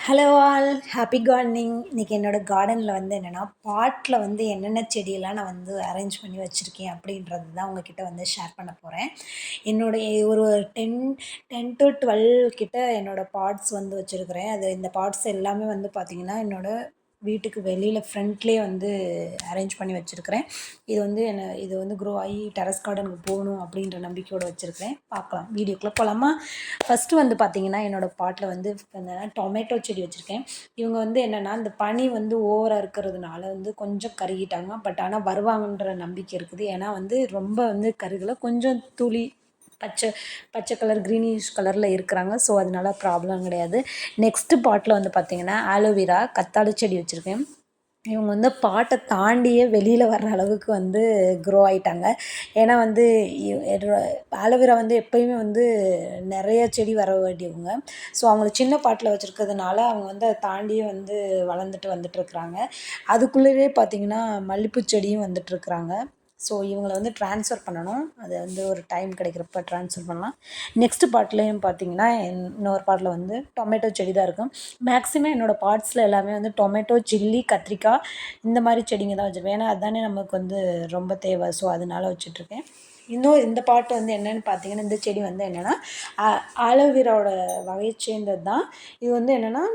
Hello all happy gardening. இன்றைக்கி என்னோடய கார்டனில் வந்து என்னென்னா பாட்டில் வந்து என்னென்ன செடியெல்லாம் நான் வந்து அரேஞ்ச் பண்ணி வச்சுருக்கேன் அப்படின்றது தான் உங்ககிட்ட வந்து ஷேர் பண்ண போகிறேன். என்னுடைய ஒரு 10 to 12 கிட்ட என்னோடய பாட்ஸ் வந்து வச்சுருக்கிறேன். அது இந்த பாட்ஸ் எல்லாமே வந்து பார்த்திங்கன்னா என்னோடய வீட்டுக்கு வெளியில் ஃப்ரண்ட்லேயே வந்து அரேஞ்ச் பண்ணி வச்சுருக்கிறேன். இது வந்து க்ரோ ஆகி டெரஸ் கார்டனுக்கு போகணும் அப்படின்ற நம்பிக்கையோடு வச்சுருக்கிறேன். பார்க்கலாம், வீடியோக்குள்ளே போகலாமா? ஃபஸ்ட்டு வந்து பார்த்திங்கன்னா என்னோடய பாட்டில் வந்து டொமேட்டோ செடி வச்சுருக்கேன். இவங்க வந்து என்னென்னா இந்த பனி வந்து ஓவராக இருக்கிறதுனால வந்து கொஞ்சம் கருகிட்டாங்க. பட் ஆனால் வருவாங்கன்ற நம்பிக்கை இருக்குது. ஏன்னா வந்து ரொம்ப வந்து கருகலை, கொஞ்சம் துளி பச்சை பச்சை கலர் க்ரீனிஷ் கலரில் இருக்கிறாங்க. ஸோ அதனால ப்ராப்ளம் கிடையாது. நெக்ஸ்ட்டு பாட்டில் வந்து பார்த்திங்கன்னா ஆலோவேரா கத்தாழை செடி வச்சுருக்கேன். இவங்க வந்து பாட்டை தாண்டியே வெளியில் வர்ற அளவுக்கு வந்து க்ரோ ஆகிட்டாங்க. ஏன்னா வந்து ஆலோவேரா வந்து எப்போயுமே வந்து நிறைய செடி வர வேண்டியவங்க. ஸோ அவங்கள சின்ன பாட்டில் வச்சுருக்கிறதுனால அவங்க வந்து அதை தாண்டியே வந்து வந்துட்டுருக்குறாங்க. அதுக்குள்ளேயே பார்த்திங்கன்னா மல்லிப்பூ செடியும் வந்துட்டுருக்குறாங்க. ஸோ இவங்கள வந்து ட்ரான்ஸ்ஃபர் பண்ணணும். அது வந்து ஒரு டைம் கிடைக்கிறப்ப ட்ரான்ஸ்ஃபர் பண்ணலாம். நெக்ஸ்ட்டு பாட்லேயும் பார்த்திங்கன்னா இன்னொரு பாட்டில் வந்து டொமேட்டோ செடி தான் இருக்கும். மேக்ஸிமம் என்னோடய பாட்ஸில் எல்லாமே வந்து டொமேட்டோ, சில்லி, கத்திரிக்காய் இந்த மாதிரி செடிங்க தான் வச்சுருப்பேன். ஏன்னா அதுதானே நமக்கு வந்து ரொம்ப தேவை. ஸோ அதனால வச்சுட்ருக்கேன். இன்னும் இந்த பாட்டு வந்து என்னென்னு பார்த்தீங்கன்னா, இந்த செடி வந்து என்னென்னா ஆலோவேராவோட வகையை சேர்ந்தது தான். இது வந்து என்னென்னா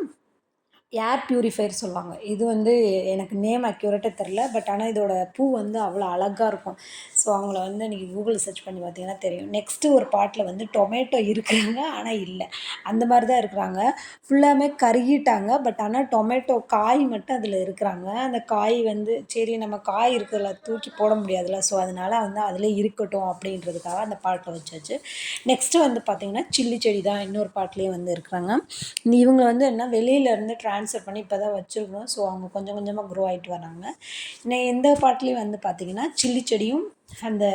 ஏர் ப்யூரிஃபையர் சொல்லுவாங்க. இது வந்து எனக்கு நேம் அக்யூரேட்டாக தெரில. பட் ஆனால் இதோட பூ வந்து அவ்வளோ அழகாக இருக்கும். ஸோ அவங்கள வந்து நீங்கள் கூகுளில் சர்ச் பண்ணி பார்த்தீங்கன்னா தெரியும். நெக்ஸ்ட்டு ஒரு பாட்டில் வந்து டொமேட்டோ இருக்கிறாங்க, ஆனால் இல்லை. அந்த மாதிரி தான் இருக்கிறாங்க. ஃபுல்லாமே கருகிட்டாங்க. பட் ஆனால் டொமேட்டோ காய் மட்டும் அதில் இருக்கிறாங்க. அந்த காய் வந்து சரி நம்ம காய் இருக்கிறதுல தூக்கி போட முடியாதுல்ல. ஸோ அதனால் வந்து அதிலே இருக்கட்டும் அப்படின்றதுக்காக அந்த பாட்டில் வச்சாச்சு. நெக்ஸ்ட்டு வந்து பார்த்திங்கன்னா சில்லி செடி தான் இன்னொரு பாட்டிலே வந்து இருக்கிறாங்க. இவங்க வந்து என்ன வெளியிலேருந்து ட்ரான்ஸ்ஃபர் பண்ணி இப்போ தான் வச்சுருக்கணும். ஸோ அவங்க கொஞ்சம் கொஞ்சமாக க்ரோ ஆகிட்டு வராங்க. இந்த பாட்டிலையும் வந்து பார்த்திங்கன்னா சில்லி செடியும் அந்த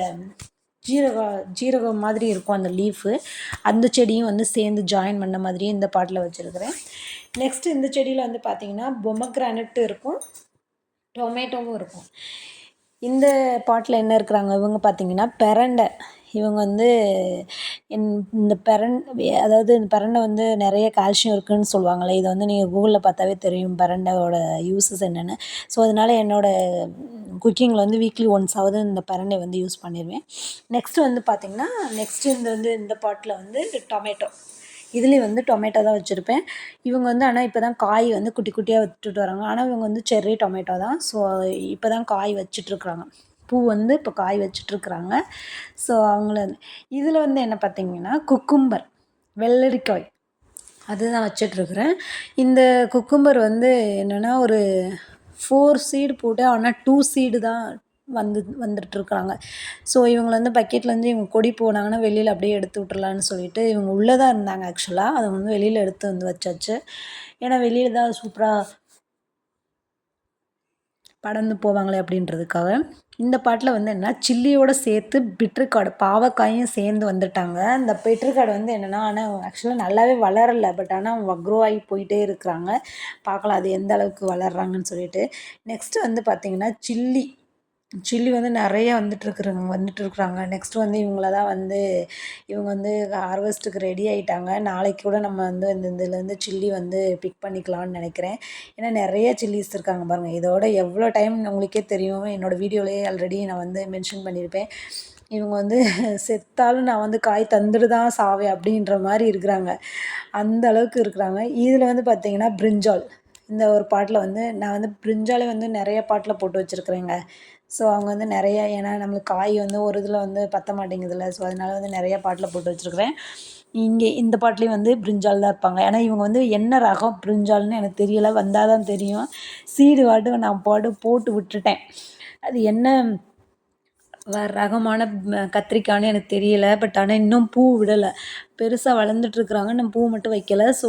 ஜீரகம் மாதிரி இருக்கும் அந்த லீஃபு, அந்த செடியும் வந்து சேர்ந்து ஜாயின் பண்ண மாதிரியே இந்த பாட்டில் வச்சுருக்கிறேன். நெக்ஸ்ட்டு இந்த செடியில் வந்து பார்த்திங்கன்னா பொமக்ரானட் இருக்கும், டொமேட்டோவும் இருக்கும். இந்த பாட்டில் என்ன இருக்கிறாங்க இவங்க பார்த்திங்கன்னா பெரண்டை. இவங்க வந்து இந்த அதாவது இந்த பெரண்டை வந்து நிறைய கால்சியம் இருக்குதுன்னு சொல்லுவாங்களே. இதை வந்து நீங்கள் கூகுளில் பார்த்தாவே தெரியும் பெரண்டையோட யூஸஸ் என்னென்னு. ஸோ அதனால் என்னோடய குக்கிங்கில் வந்து வீக்லி ஒன்ஸாவது இந்த பெரண்டை வந்து யூஸ் பண்ணிடுவேன். நெக்ஸ்ட்டு வந்து பார்த்திங்கன்னா இந்த பாட்டில் வந்து டொமேட்டோ. இதுலேயும் வந்து டொமேட்டோ தான் வச்சுருப்பேன். இவங்க வந்து ஆனால் இப்போ தான் காய் வந்து குட்டி குட்டியாக விட்டுட்டு வராங்க. ஆனால் இவங்க வந்து செர்ரி டொமேட்டோ தான். ஸோ இப்போ தான் காய் வச்சிட்ருக்குறாங்க. பூ வந்து இப்போ காய் வச்சிட்ருக்குறாங்க. ஸோ அவங்கள இதில் வந்து என்ன பார்த்திங்கன்னா குக்கும்பர், வெள்ளரிக்காய் அதுதான் வச்சிட்ருக்குறேன். இந்த குக்கும்பர் வந்து என்னென்னா ஒரு 4 சீடு போட்டு ஆனால் 2 சீடு தான் வந்துட்டுருக்குறாங்க. ஸோ இவங்கள வந்து பக்கெட்லேருந்து இவங்க கொடி போனாங்கன்னா வெளியில் அப்படியே எடுத்து விட்டுறலான்னு சொல்லிட்டு இவங்க உள்ளே தான் இருந்தாங்க. ஆக்சுவலாக அதை வந்து வெளியில் எடுத்து வந்து வச்சாச்சு. ஏன்னா வெளியில் தான் சூப்பராக படர்ந்து போவாங்களே அப்படின்றதுக்காக. இந்த பாட்டில் வந்து என்னென்னா சில்லியோடு சேர்த்து பிட்ரூக்கார்டு பாவக்காயும் சேர்ந்து வந்துட்டாங்க. இந்த பிட்ரூக்கார்டு வந்து என்னென்னா ஆனால் ஆக்சுவலாக நல்லாவே வளரலை. பட் ஆனால் க்ரோ ஆகி போயிட்டே இருக்கிறாங்க. பார்க்கலாம் அது எந்த அளவுக்கு வளர்றாங்கன்னு சொல்லிட்டு. நெக்ஸ்ட்டு வந்து பார்த்திங்கன்னா சில்லி வந்து நிறைய வந்துட்டுருக்குறாங்க. நெக்ஸ்ட்டு வந்து இவங்க வந்து ஹார்வெஸ்ட்டுக்கு ரெடி ஆகிட்டாங்க. நாளைக்கு கூட நம்ம வந்து இதுலேருந்து சில்லி வந்து பிக் பண்ணிக்கலாம்னு நினைக்கிறேன். ஏன்னா நிறைய சில்லிஸ் இருக்காங்க பாருங்கள். இதோட எவ்வளோ டைம் உங்களுக்கே தெரியும். என்னோடய வீடியோலேயே ஆல்ரெடி நான் வந்து மென்ஷன் பண்ணியிருப்பேன். இவங்க வந்து செத்தாலும் நான் வந்து காய் தந்துட்டு தான் சாவேன் அப்படின்ற மாதிரி இருக்கிறாங்க. அந்த அளவுக்கு இருக்கிறாங்க. இதில் வந்து பார்த்திங்கன்னா பிரிஞ்சால். இந்த ஒரு பாட்டில் வந்து நான் வந்து பிரிஞ்சாலே வந்து நிறைய பாட்டில் போட்டு வச்சுருக்குறேங்க. ஸோ அவங்க வந்து நிறையா ஏன்னா நம்மளுக்கு காய் வந்து ஒரு இதில் வந்து பத்த மாட்டேங்குதுல்ல. ஸோ அதனால் வந்து நிறைய பாட்டில் போட்டு வச்சுருக்குறேன். இங்கே இந்த பாட்டிலையும் வந்து பிரிஞ்சால் தான் இருப்பாங்க. ஏன்னா இவங்க வந்து என்ன ரகம் பிரிஞ்சால்னு எனக்கு தெரியலை. வந்தால் தான் தெரியும். சீடு நான் போட்டு விட்டுட்டேன். அது என்ன ரகமான கத்திரிக்காய்னு எனக்கு தெரியலை. பட் ஆனால் இன்னும் பூ விடலை. பெருசாக வளர்ந்துட்டுருக்குறாங்க. இன்னும் பூ மட்டும் வைக்கலை. ஸோ